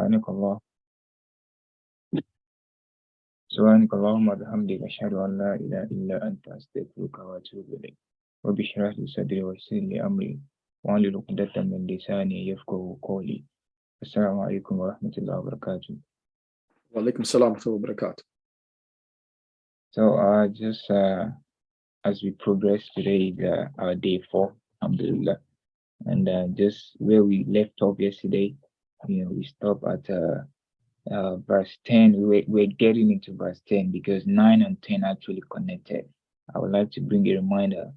سبحانك الله سبحانك اللهم وبحمدك أشهد أن لا إله إلا أنت أستغفرك وأتوب إليك رب اشرح لي صدري ويسر لي أمري واحلل عقدة من لساني يفقهوا قولي السلام عليكم ورحمة الله وبركاته. وعليكم السلام ورحمة الله وبركاته. So just as we progress today is our day 4, alhamdulillah, and just where we left off yesterday, we stopped at verse 10. We're getting into verse 10 because 9 and 10 actually connected. I would like to bring a reminder.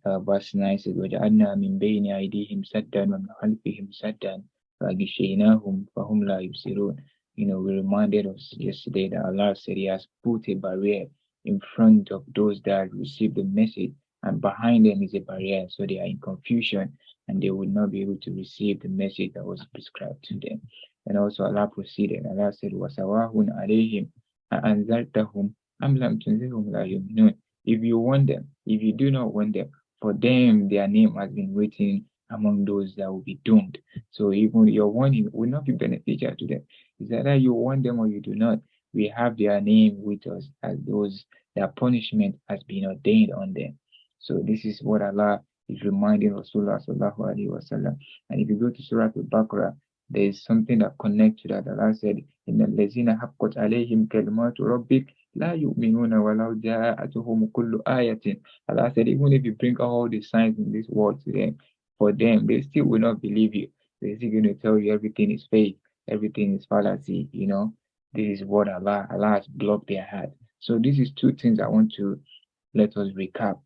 Verse 9 says, وَجَعَلْنَا مِنْ بَيْنِ أَيْدِيهِمْ سَدًّا وَمِنْ خَلْفِهِمْ سَدًّا فَغِشَيْنَاهُمْ فَهُمْ لَا يُبْصِرُونَ. We reminded us yesterday that Allah said He has put a barrier in front of those that receive the message, and behind them is a barrier, so they are in confusion and they will not be able to receive the message that was prescribed to them. And also Allah proceeded. Allah said, وَسَوَاهٌ عَلَيْهِمْ أَأَنذَرْتَهُمْ أَمْ لَمْ تُنذِرْهُمْ لَا يُؤْمِنُونَ. If you want them, if you do not want them, for them their name has been written among those that will be doomed. So even your warning will not be beneficial to them. It's either you want them or you do not. We have their name with us as those their punishment has been ordained on them. So this is what Allah is reminding Rasulullah sallallahu alaihi wasallam. And if you go to Surah Al-Baqarah, there is something that connects to that. Allah said, إِنَّ الَّذِينَ حَقَّتْ عَلَيْهِمْ كَلِمَاتُ رَبِّكَ لَا يُؤْمِنُونَ وَلَوْ جَاءَتْهُمْ كُلُّ آيَةٍ. Allah said, even if you bring all the signs in this world to them, for them, they still will not believe you. They're still going to tell you everything is fake, everything is fallacy. This is what Allah has blocked their heart. So this is two things I want to let us recap.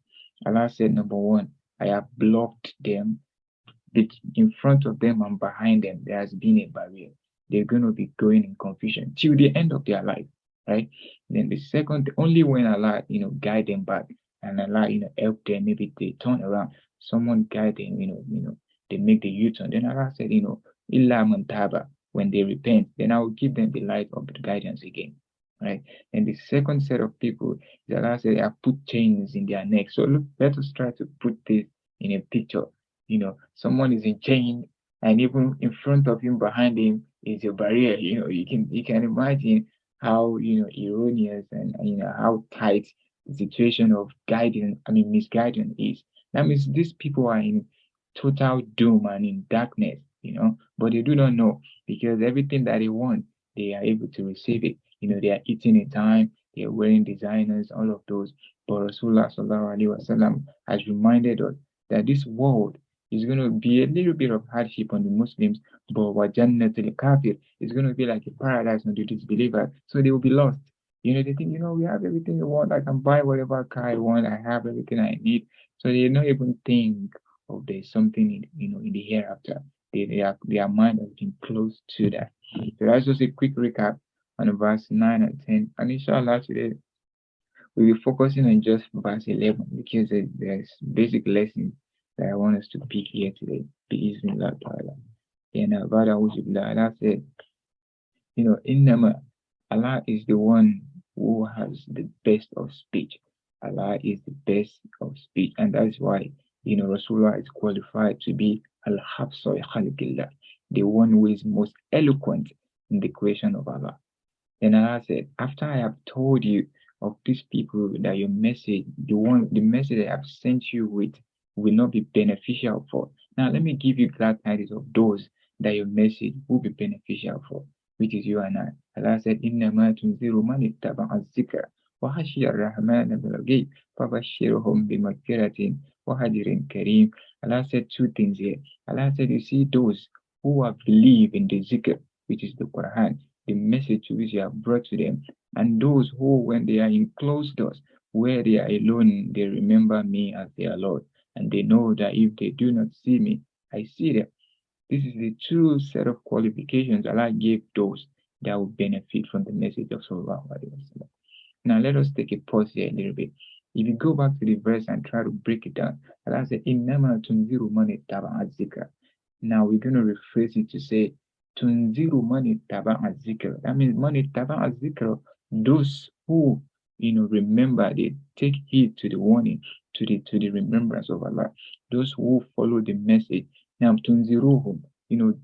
Allah said, number one, I have blocked them. In front of them and behind them, there has been a barrier. They're going to be going in confusion till the end of their life, right? Then the second, only when Allah, guide them back and Allah, help them, maybe they turn around, someone guide them, they make the U-turn. Then Allah said, illa man taba, when they repent, then I will give them the light of the guidance again, right? And the second set of people, Allah said, I put chains in their neck. So look, let us try to put this in a picture. Someone is in chain, and even in front of him, behind him is a barrier. You can imagine how erroneous and how tight the situation of misguidance is. That means these people are in total doom and in darkness, but they do not know, because everything that they want, they are able to receive it. They are eating in time, they are wearing designers, all of those. But Rasulullah sallallahu alaihi wasallam has reminded us that this world is going to be a little bit of hardship on the Muslims, but wajannatul kafir is going to be like a paradise on the disbelievers. So they will be lost. They think, we have everything we want. I can buy whatever car I want. I have everything I need. So they don't even think of there's something in the hereafter. Their mind has been close to that. So that's just a quick recap on verse 9 and 10. And inshallah today we'll be focusing on just verse 11 because there's basic lessons that I want us to pick here today. Bismillah ta'ala. And Allah said, Innama, Allah is the one who has the best of speech. Allah is the best of speech. And that's why, Rasulullah is qualified to be Al-Hafsa Khalqillah, the one who is most eloquent in the creation of Allah. Then Allah said, after I have told you of these people that your message, the message I have sent you with, will not be beneficial for. Now let me give you glad tidings of those that your message will be beneficial for, which is you and I. Allah said, إِنَّمَا تُنْذِرُ مَنِ اتَّبَعَ الذِّكْرَ وَخَشِيَ الرَّحْمَنَ بِالْغَيْبِ فَبَشِّرْهُم بِمَغْفِرَةٍ وَأَجْرٍ كَرِيمٍ. Allah said two things here. Allah said, you see those who have believed in the zikr, which is the Quran, the message which you have brought to them, and those who, when they are in closed doors, where they are alone, they remember me as their Lord, and they know that if they do not see me, I see them. This is the true set of qualifications Allah gave those that will benefit from the message of Sallallahu Alaihi Wasallam. Now let us take a pause here a little bit. If you go back to the verse and try to break it down, Allah said, إِنَّمَا تُنْذِرُ مَنِ اتَّبَعَ الذِّكْرَ. Now we're going to rephrase it to say, tunziru mani taba'a zikr. That means mani taba'a zikr, those who remember, they take heed to the warning, to the remembrance of Allah, those who follow the message. Now tunziruhum,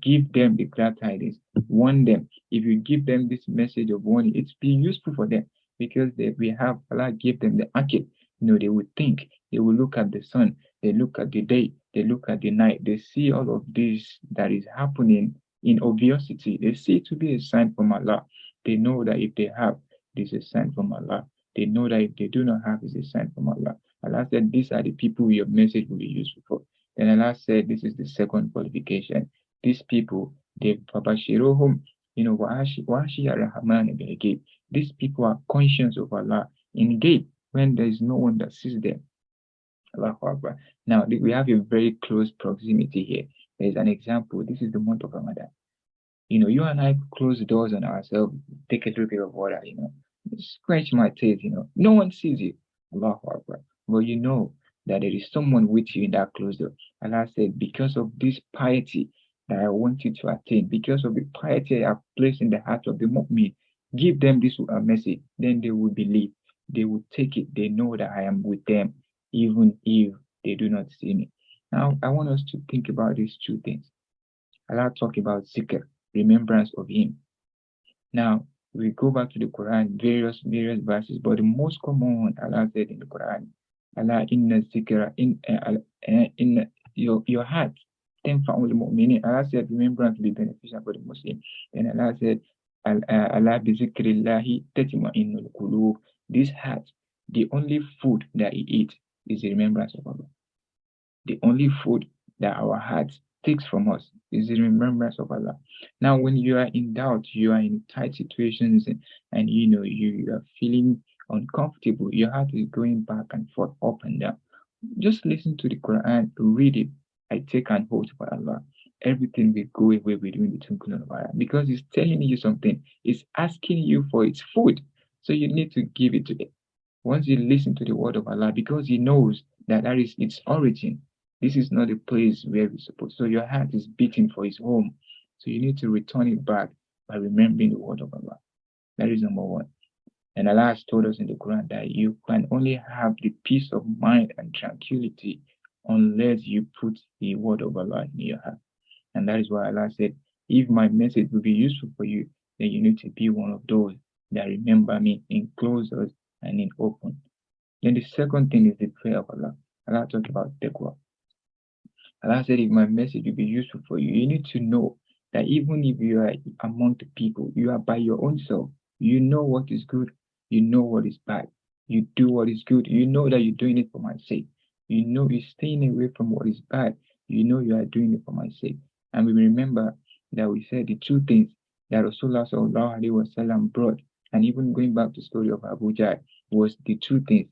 give them the glad tidings, warn them. If you give them this message of warning, it's be useful for them because we have Allah give them the akil. They will think, they will look at the sun, they look at the day, they look at the night, they see all of this that is happening in obviously. They see it to be a sign from Allah. They know that if they have, this is a sign from Allah. They know that if they do not have, it's a sign from Allah. Allah said, these are the people your message will be useful for. Then Allah said, this is the second qualification. These people, they Babashirohum, Washi Rahman Gate. These people are conscious of Allah in gate when there is no one that sees them. Allahu Akbar. Now we have a very close proximity here. There is an example. This is the month of Ramadan. You and I close the doors on ourselves, take a little bit of water, scratch my teeth, no one sees you. Allahu Akbar. But you know that there is someone with you in that closed door. Allah said, because of this piety that I want you to attain, because of the piety I have placed in the heart of the mu'min, give them this message, then they will believe. They will take it. They know that I am with them, even if they do not see me. Now, I want us to think about these two things. Allah talk about zikr, remembrance of Him. Now, we go back to the Quran, various verses, but the most common one Allah said in the Quran, Allah inna zikra in your heart. Allah said remembrance will be beneficial for the Muslim. And Allah said, Allah bi zikrillahi tatma'innul qulub. This heart, the only food that it eats is the remembrance of Allah. The only food that our heart takes from us is the remembrance of Allah. Now, when you are in doubt, you are in tight situations, and you are feeling uncomfortable, your heart is going back and forth, up and down. Just listen to the Quran, read it. I take an oath by Allah. Everything will go away within the twinkling of an eye because it's telling you something. It's asking you for its food. So you need to give it to it. Once you listen to the word of Allah, because He knows that is its origin, this is not a place where we're supposed. So your heart is beating for His home. So you need to return it back by remembering the word of Allah. That is number one. And Allah has told us in the Quran that you can only have the peace of mind and tranquility unless you put the word of Allah in your heart. And that is why Allah said, if my message will be useful for you, then you need to be one of those that remember me in closed doors and in open. Then the second thing is the prayer of Allah. Allah talked about taqwa. Allah said, if my message will be useful for you, you need to know that even if you are among the people, you are by your own self. You know what is good. You know what is bad. You do what is good. You know that you're doing it for my sake. You know you're staying away from what is bad. You know you are doing it for my sake. And we remember that we said the two things that Rasulullah sallallahu alaihi wasallam brought, and even going back to the story of Abu Jahl, was the two things: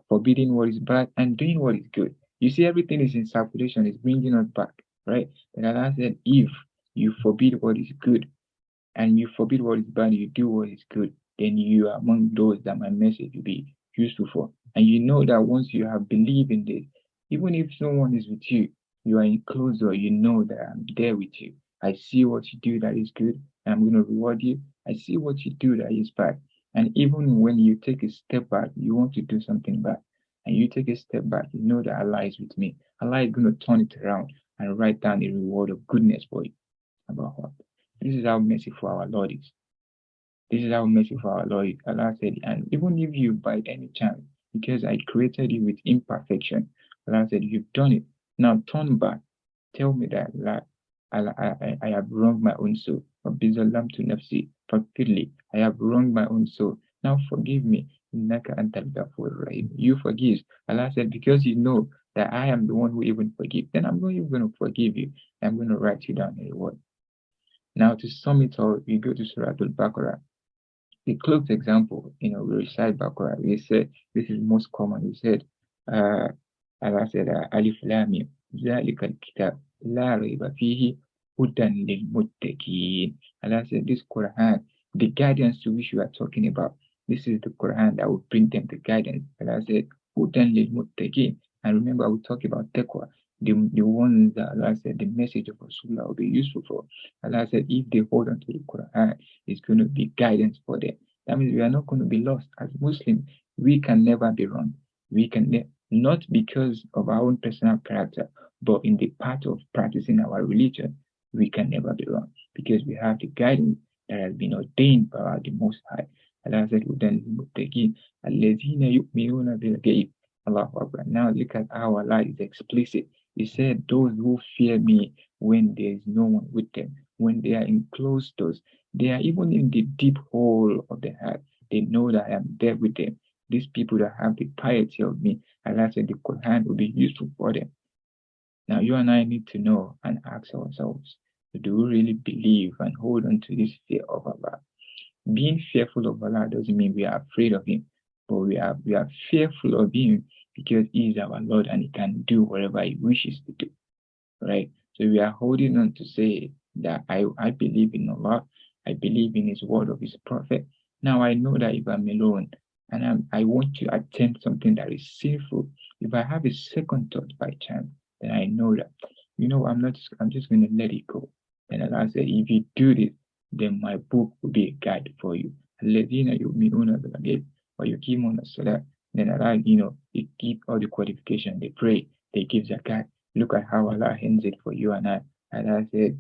forbidding what is bad and doing what is good. You see, everything is in circulation, it's bringing us back, right? And Allah said, if you forbid what is good and you forbid what is bad, you do what is good, then you are among those that my message will be useful for. And you know that once you have believed in this, even if someone is with you, you are in close door, you know that I'm there with you. I see what you do that is good, and I'm going to reward you. I see what you do that is bad. And even when you take a step back, you want to do something bad, and you take a step back, you know that Allah is with me. Allah is going to turn it around and write down a reward of goodness for you. About what? This is how merciful our Lord is. This is how merciful our Lord is. Allah said, and even if you by any chance, because I created you with imperfection, Allah said, you've done it. Now turn back. Tell me that I have wronged my own soul. Bizalam to nafsi. Forgively, I have wronged my own soul. Now forgive me. You forgive. Allah said, because you know that I am the one who even forgive, then I'm not even going to forgive you. I'm going to write you down a reward. Now to sum it all, we go to Surah Al-Baqarah. The close example, we recite Baqarah. We said this is most common. We said, Allah said, Alif Lam Mim, ذَلِكَ الْكِتَابُ لَا رَيْبَ فِيهِ هُدًى لِلْمُتَّقِينَ. Allah said, this Quran, the guidance to which you are talking about, this is the Quran that will bring them the guidance. Allah said, هُدًى لِلْمُتَّقِينَ. And remember, we talk about taqwa, the ones that Allah said the message of Rasulullah will be useful for. Allah said, if they hold on to the Quran, it's going to be guidance for them. That means we are not going to be lost. As Muslims, we can never be wrong. We can not because of our own personal character, but in the part of practicing our religion. we can never be wrong because we have the guidance that has been ordained by the Most High. Allah said, "Hudan lil-muttaqin, alladhina yu'minuna bil-ghaib." Allahu Akbar. Now look at how Allah is explicit. He said, "Those who fear me when there is no one with them, when they are in closed doors, they are even in the deep hole of the heart. They know that I am there with them. These people that have the piety of me, Allah said the Quran will be useful for them." Now, you and I need to know and ask ourselves, do we really believe and hold on to this fear of Allah? Being fearful of Allah doesn't mean we are afraid of Him, but we are fearful of Him because He is our Lord and He can do whatever He wishes to do, right? So we are holding on to say that I believe in Allah, I believe in His word of His prophet. Now I know that if I'm alone and I want to attempt something that is sinful, if I have a second thought by chance, then I know that, I'm just going to let it go. And Allah said, if you do this, then my book will be a guide for you. الَّذِينَ يُؤْمِنُونَ بِالْغَيْبِ وَيُقِيمُونَ الصَّلَاةَ. Then Allah, they keep all the qualification. They pray, they give zakat. Look at how Allah ends it for you and I. Allah said,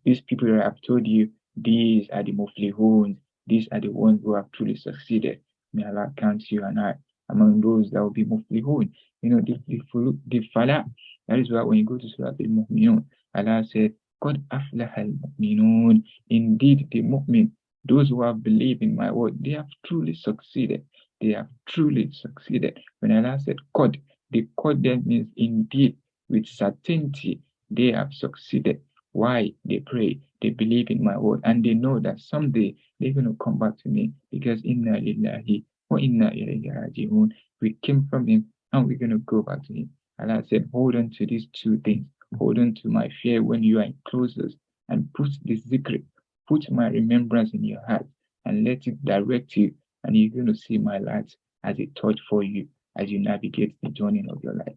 these people that I've told you, these are the muflihun, these are the ones who have truly succeeded. May Allah count you and I among those that will be muflihun. The falah. That is why when you go to Surah Al-Mu'minun, Allah said, "Qad aflaha al-mu'minun." Indeed, the mu'min, those who have believed in my word, they have truly succeeded. They have truly succeeded. When Allah said qad, the qad then means indeed, with certainty, they have succeeded. Why? They pray, they believe in my word, and they know that someday they're going to come back to me because inna lillahi wa inna ilayhi raji'un. We came from Him and we're going to go back to Him. Allah said, hold on to these two things. Hold on to my fear when you are in closest, and put the zikr, put my remembrance in your heart, and let it direct you, and you're going to see my light as a torch for you as you navigate the journey of your life.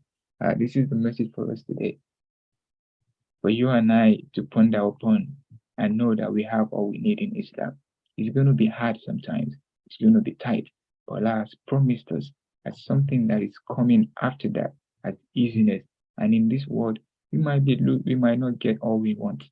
This is the message for us today. For you and I to ponder upon and know that we have all we need in Islam. It's going to be hard sometimes. It's going to be tight. But Allah has promised us as something that is coming after that as easiness. And in this world, we might not get all we want.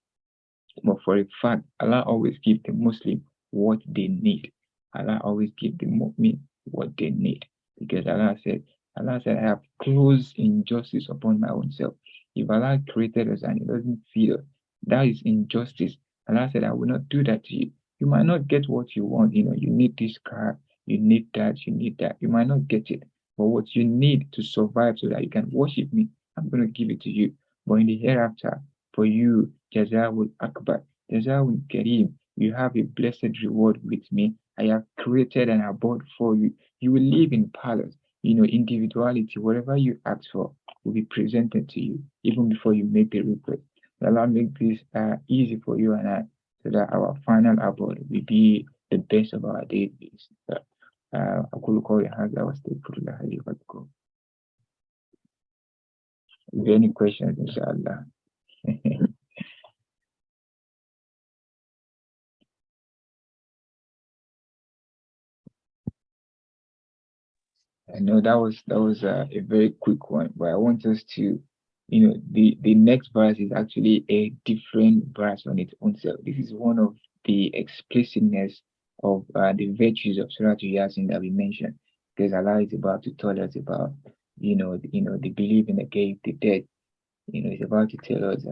But for a fact, Allah always gives the Muslim what they need. Allah always gives the mu'min what they need. Because Allah said, I have closed injustice upon my own self. If Allah created us and He doesn't feed us, that is injustice. Allah said, I will not do that to you. You might not get what you want. You need this car, you need that, you need that. You might not get it. But what you need to survive so that you can worship me, I'm going to give it to you. But in the hereafter, for you, Jazawul Akbar, Jazawul Kareem, you have a blessed reward with me. I have created an abode for you. You will live in palace. Individuality, whatever you ask for will be presented to you even before you make the request. Allah make this easy for you and I, so that our final abode will be the best of our days. أقول قولي هذا واستغفر الله لي ولكم. If any questions, inshallah. I know that was a very quick one, but I want us to, the next verse is actually a different verse on its own self. This is one of the explicitness of the virtues of Surah Yasin that we mentioned, because Allah is about to tell us about, the belief in the gave the dead. He's about to tell us,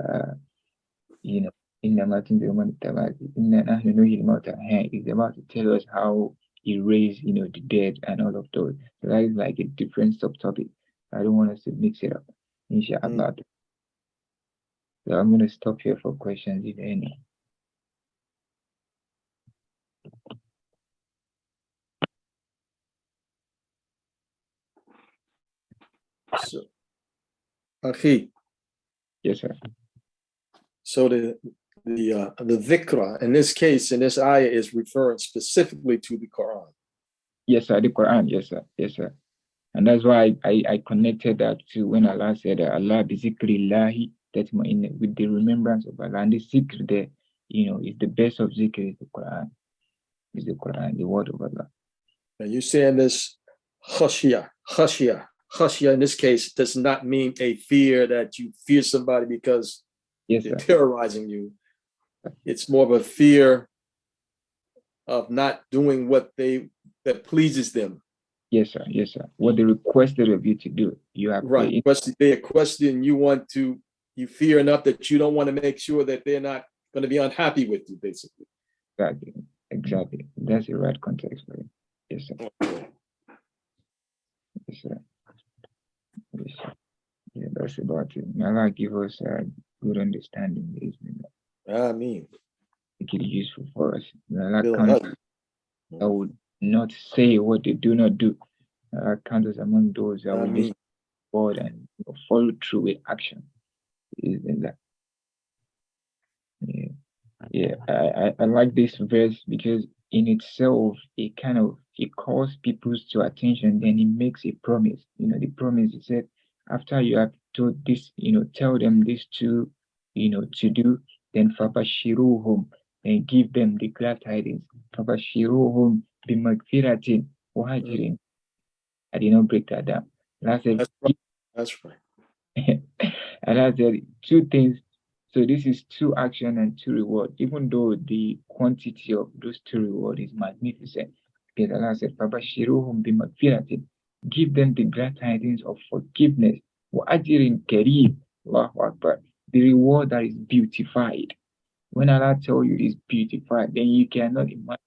إنما تنذر من اتبع إنا نحن نحيي الموتى. He's about to tell us how He raised, the dead and all of those. So that is like a different subtopic. I don't want us to mix it up. Inshallah. So I'm going to stop here for questions, if any. So, Akhi. Yes, sir. So the dhikra in this case, in this ayah, is referring specifically to the Quran. Yes, sir. The Quran. Yes, sir. Yes, sir. And that's why I connected that to when Allah said, Allah bi zikrillahi, that's with the remembrance of Allah. And the zikr there, is the best of zikr is the Quran. Is the Quran, the word of Allah. And you're saying this khashya in this case does not mean a fear that you fear somebody because they're terrorizing you. It's more of a fear of not doing what that pleases them. Yes, sir. Yes, sir. What they requested of you to do, you have Right. They question you fear enough that you don't want to make sure that they're not going to be unhappy with you, basically. exactly, exactly. That's the right context for it. Yes, sir. Yes, sir. Yes, sir. Yeah, that's about it. May Allah give us a good understanding. I mean, make it useful for us. May Allah feel count us. that would not say what they do not do. May Allah count us among those that I will listen mean, to God and follow through with action. Bismillah. Yeah. Yeah, I like this verse because in itself it calls people's to attention, then it makes a promise. The promise is said after you have told this, tell them this to do, then Fabashiruhum and give them the glad tidings. Fabashiruhum bimagfiratin wahajirin. I did not break that down. That's a that's right. That's right. and I said two things. So this is two action and two reward, even though the quantity of those two reward is magnificent. Because Allah said, Fabashiruhum bimagfiratin. Give them the glad tidings of forgiveness. Wa ajrin kareem. Allahu Akbar. The reward that is beautified. When Allah tell you it's beautified, then you cannot imagine.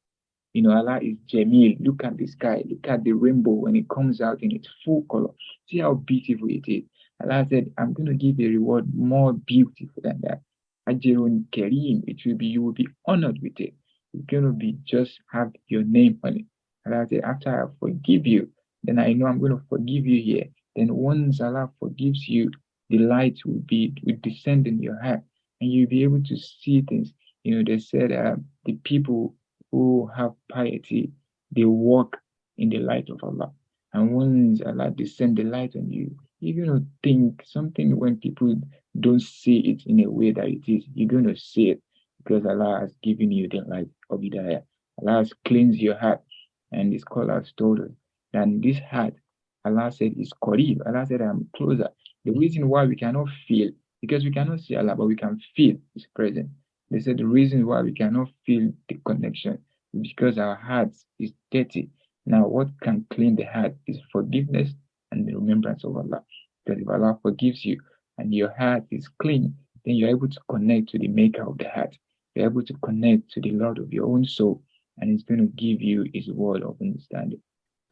Allah is Jamil. Look at the sky. Look at the rainbow when it comes out in its full color. See how beautiful it is. Allah said, I'm going to give a reward more beautiful than that. Ajirun Kareem. You will be honored with it. It's going to be just have your name on it. Allah said, after I forgive you, then I know I'm going to forgive you here. Then once Allah forgives you, the light will descend in your heart and you'll be able to see things. They said the people who have piety, they walk in the light of Allah. And once Allah descend the light on you, you're going to think something when people don't see it in a way that it is. You're going to see it because Allah has given you the light of Hidayah. Allah has cleansed your heart. And the scholars told us that this heart, Allah said, is Qarib. Allah said, I'm closer. The reason why we cannot feel, because we cannot see Allah, but we can feel His presence. They said the reason why we cannot feel the connection is because our heart is dirty. Now, what can clean the heart is forgiveness and the remembrance of Allah. Because if Allah forgives you and your heart is clean, then you're able to connect to the maker of the heart. You're able to connect to the Lord of your own soul, and He's going to give you His word of understanding.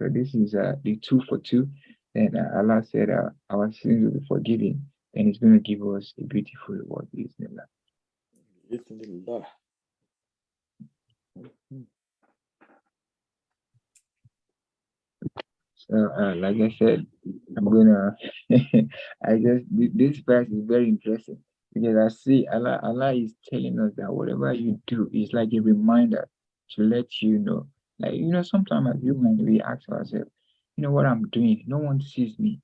So this is the 2 for 2. And Allah said our sins will be forgiven, and He's going to give us a beautiful reward. Bismillah. So, like I said, I'm gonna. This verse is very interesting because I see Allah is telling us that whatever you do is like a reminder to let you know. Like sometimes as humans we ask ourselves, what I'm doing, no one sees me.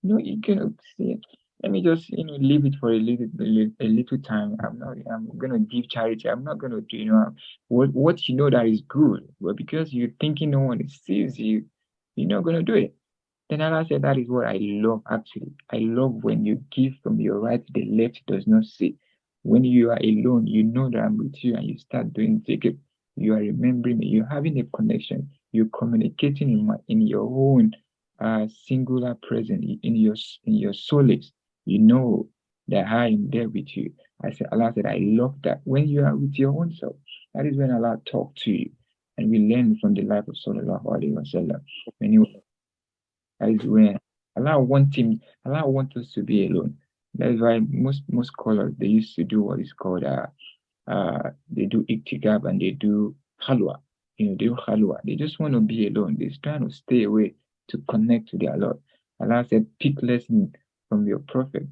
You can see. Let me just leave it for a little time. I'm gonna give charity. I'm not gonna do what that is good, but because you're thinking no one sees you, you're not going to do it. Then Allah said, that is what I love actually. I love when you give from your right, the left does not see. When you are alone, you know that I'm with you and you start doing zikr. You are remembering me. You're having a connection. You're communicating in your own singular presence, in your solace. You know that I am there with you. Allah said, I love that. When you are with your own self, that is when Allah talks to you. And we learn from the life of Sallallahu Alaihi Wasallam. That is when Allah wants us to be alone. That is why most scholars they used to do what is called they do iktigab and they do halwa. They do halwa. They just want to be alone. They're trying to stay away to connect to their Lord. Allah said, pick lesson from your prophet.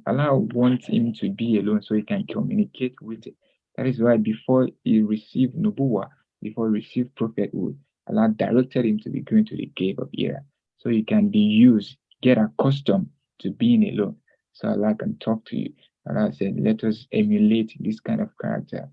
Allah wants him to be alone so he can communicate with it. That is why before he received nubuwa, before he received prophethood, Allah directed him to be going to the cave of Hira so he can be used, get accustomed to being alone. So Allah can talk to you. Allah said, let us emulate this kind of character.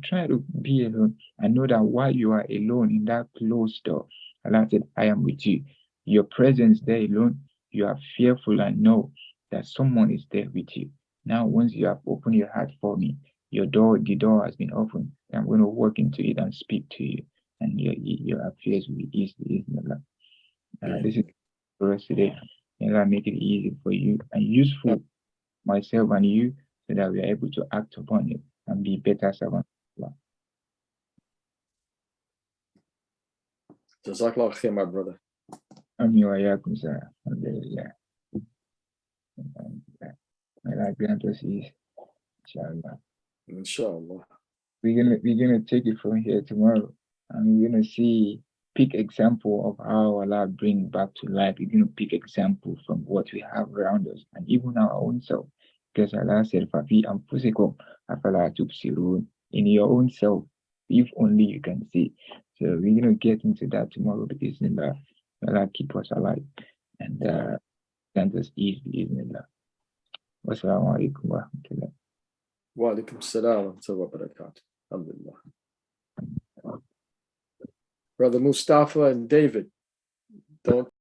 Try to be alone and know that while you are alone in that closed door, Allah said, I am with you. Your presence there alone, you are fearful and know that someone is there with you. Now, once you have opened your heart for me, the door has been opened. I'm going to walk into it and speak to you, and your affairs will be easy. This is for us today. And I make it easy for you and useful myself and you, so that we are able to act upon it and be better servants. Jazakallah khair, my brother. Amin wa yakum, sir. Alhamdulillah. May Allah grant us ease, inshallah. Inshallah. We're gonna take it from here tomorrow, and we're gonna see pick example of how Allah bring back to life. We're gonna pick example from what we have around us and even our own self. Because Allah said, "Fafi anfusikum afala tubsirun." In your own self, if only you can see. So we're gonna get into that tomorrow because Allah keep us alive and grant us ease, bismillah. Wassalamu alaikum wa rahmatullah. Wa alaikum salam wa rahmatullahi wa barakatuh. Alhamdulillah. Brother Mustafa and David, don't